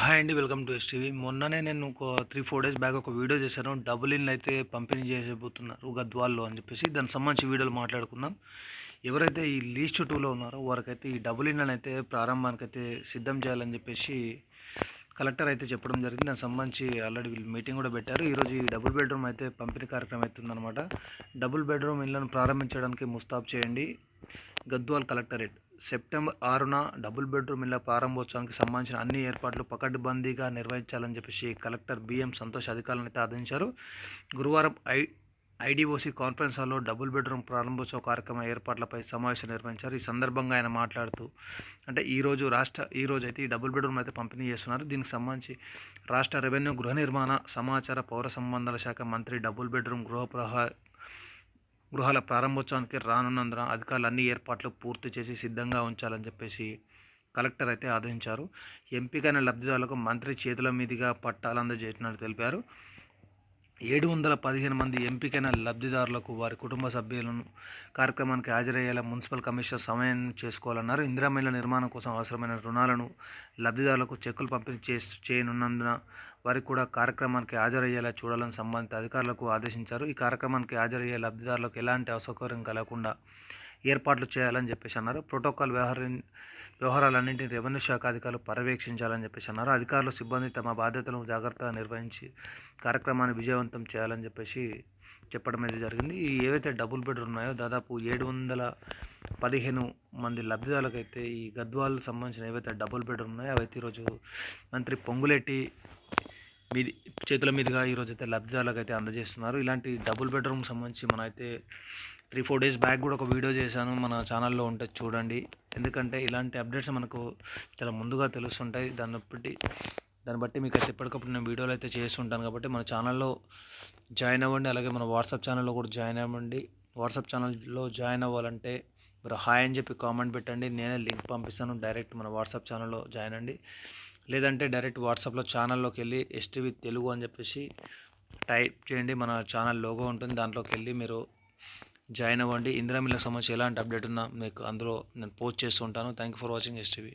Hi అండి. Welcome to STV. మొన్ననే నేను ఒక 3-4 డేస్ బ్యాక్ ఒక వీడియో చేశాను. డబుల్ ఇన్లు అయితే పంపిణీ చేయబోతున్నారు గద్వాల్లో అని చెప్పేసి. దానికి సంబంధించి వీడియోలు మాట్లాడుకుందాం. ఎవరైతే ఈ లీస్ట్ 2లో ఉన్నారో వారికైతే ఈ డబుల్ ఇన్లను అయితే ప్రారంభానికైతే సిద్ధం చేయాలని చెప్పేసి కలెక్టర్ అయితే చెప్పడం జరిగింది. దానికి సంబంధించి ఆల్రెడీ వీళ్ళు మీటింగ్ కూడా పెట్టారు. ఈరోజు ఈ డబుల్ బెడ్రూమ్ అయితే పంపిణీ కార్యక్రమం అవుతుందన్నమాట. డబుల్ బెడ్రూమ్ ఇళ్లను ప్రారంభించడానికి ముస్తాబు చేయండి. గద్వాల్ కలెక్టరేట్ సెప్టెంబర్ 6న డబుల్ బెడ్రూమ్ ఇళ్ల ప్రారంభోత్సవానికి సంబంధించిన అన్ని ఏర్పాట్లు పకడ్బందీగా నిర్వహించాలని చెప్పేసి కలెక్టర్ బిఎం సంతోష్ అధికారులను అయితే ఆదేశించారు. గురువారం ఐడిఓసి కాన్ఫరెన్స్ హాల్లో డబుల్ బెడ్రూమ్ ప్రారంభోత్సవ కార్యక్రమ ఏర్పాట్లపై సమావేశం నిర్వహించారు. ఈ సందర్భంగా ఆయన మాట్లాడుతూ అంటే ఈరోజు అయితే ఈ డబుల్ బెడ్రూమ్ అయితే పంపిణీ చేస్తున్నారు. దీనికి సంబంధించి రాష్ట్ర రెవెన్యూ, గృహ నిర్మాణ, సమాచార, పౌర సంబంధాల శాఖ మంత్రి డబుల్ బెడ్రూమ్ గృహాల ప్రారంభోత్సవానికి రానున్నందున అధికారులు అన్ని ఏర్పాట్లు పూర్తి చేసి సిద్ధంగా ఉంచాలని చెప్పేసి కలెక్టర్ అయితే ఆదేశించారు. ఎంపికైన లబ్ధిదారులకు మంత్రి చేతుల మీదుగా పట్టాలు అందజేసినట్టు తెలిపారు. 715 మంది ఎంపికైన లబ్ధిదారులకు వారి కుటుంబ సభ్యులను కార్యక్రమానికి హాజరయ్యేలా మున్సిపల్ కమిషనర్ సమయం చేసుకోవాలన్నారు. ఇందిరమ్మ ఇళ్ల నిర్మాణం కోసం అవసరమైన రుణాలను లబ్ధిదారులకు చెక్కులు పంపిణీ చేయనున్నందున వారికి కూడా కార్యక్రమానికి హాజరయ్యేలా చూడాలని సంబంధిత అధికారులకు ఆదేశించారు. ఈ కార్యక్రమానికి హాజరయ్యే లబ్ధిదారులకు ఎలాంటి అసౌకర్యం కలగకుండా ఏర్పాట్లు చేయాలని చెప్పేసి అన్నారు. ప్రోటోకాల్ వ్యవహారాలన్నింటినీ రెవెన్యూ శాఖ అధికారులు పర్యవేక్షించాలని చెప్పేసి అన్నారు. అధికారులు, సిబ్బంది తమ బాధ్యతలను జాగ్రత్తగా నిర్వహించి కార్యక్రమాన్ని విజయవంతం చేయాలని చెప్పేసి చెప్పడం అయితే జరిగింది. ఈ ఏవైతే డబుల్ బెడ్రూమ్ ఉన్నాయో దాదాపు 715 మంది లబ్ధిదారులకైతే ఈ గద్వాల్ సంబంధించిన ఏవైతే డబుల్ బెడ్రూమ్ ఉన్నాయో అవైతే ఈరోజు మంత్రి పొంగులేటి చేతుల మీదుగా ఈరోజు అయితే లబ్ధిదారులకు అయితే అందజేస్తున్నారు. ఇలాంటి డబుల్ బెడ్రూమ్ సంబంధించి మన అయితే 3-4 డేస్ బ్యాక్ కూడా ఒక వీడియో చేశాను, మన ఛానల్లో ఉంటే చూడండి. ఎందుకంటే ఇలాంటి అప్డేట్స్ మనకు చాలా ముందుగా తెలుస్తుంటాయి. దాన్ని బట్టి మీకు అయితే ఎప్పటికప్పుడు నేను వీడియోలు అయితే చేస్తుంటాను. కాబట్టి మన ఛానల్లో జాయిన్ అవ్వండి. అలాగే మన వాట్సాప్ ఛానల్లో కూడా జాయిన్ అవ్వండి. వాట్సాప్ ఛానల్లో జాయిన్ అవ్వాలంటే మీరు హాయ్ అని చెప్పి కామెంట్ పెట్టండి. నేనే లింక్ పంపిస్తాను. డైరెక్ట్ మన వాట్సాప్ ఛానల్లో జాయిన్ అండి. లేదంటే డైరెక్ట్ వాట్సాప్లో ఛానల్లోకి వెళ్ళి ఎస్టీవీ తెలుగు అని చెప్పేసి టైప్ చేయండి. మన ఛానల్ లోగో ఉంటుంది, దాంట్లోకి వెళ్ళి మీరు జాయిన్ అవ్వండి. ఇందిరమ్మ ఇళ్లకు సంబంధించి ఎలాంటి అప్డేట్ ఉన్నా మీకు అందులో నేను పోస్ట్ చేస్తూ ఉంటాను. Thank you for watching STV.